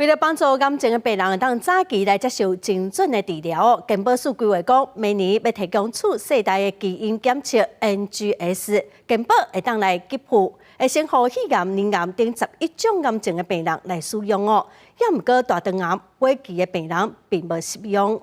为了帮助癌症的病人当早期来接受精准的治疗，健保署规划讲，明年要提供次世代的基因检测 NGS， 健保会当来给付，会先予肺癌、胰癌等11种癌症的病人来使用哦。也毋过大肠癌晚期的病人并无适用。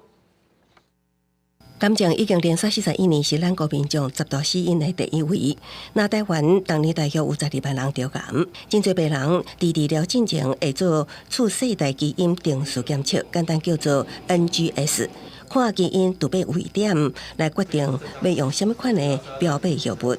癌症已经连续41年是咱国民众10大死因的第一位。那台湾当年大约有12万人得癌，真侪病人在治疗进前会做次世代基因定序检测，简单叫做 NGS， 看基因突变位点来决定要用什么款的标靶药物。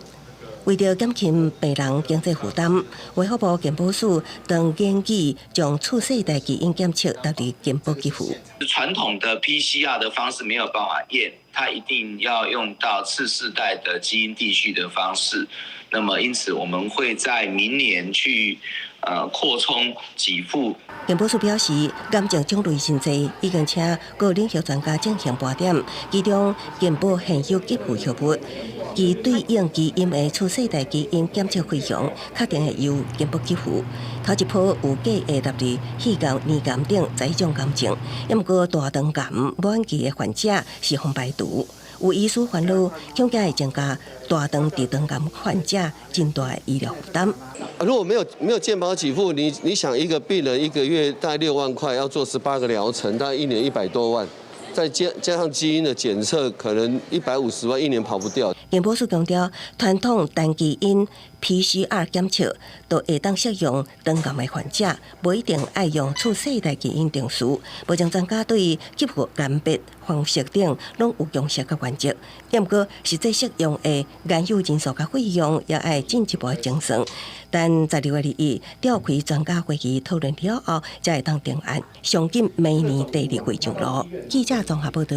为了减轻病人经济负担，卫福部健保署当建议将次世代基因检测纳入健保给付。传统的 PCR 的方式没有办法验，它一定要用到次世代的基因地序的方式。那么，因此我们会在明年去扩充给付。健保署表示，癌症种类真多，已经请各领域专家进行盘点，其中健保现有给付药物，其对应基因的次世代基因检测费用，确定会由健保给付。头一波有计会纳入肺癌、胰癌等11种癌症，也毋过大肠癌晚期的患者是红排除。有医师烦恼，恐惊会增加大肠直肠癌患者真大的医疗负担。如果没有健保给付，你想一个病人一个月大概6万块，要做18个疗程，大概1年100多万，再加上基因的检测，可能150万，1年跑不掉。健保署强调，传统单基因 PCR 检测都会当适用肠癌的患者，不一定爱用次世代基因定序。目前专家对给付癌别方式等拢有共识甲原则，也毋过实际适用的研究人数甲费用也爱进一步精算。但16月2日召开专家会议讨论了后，才会当定案，上紧明年第2月上路。记者综合报道。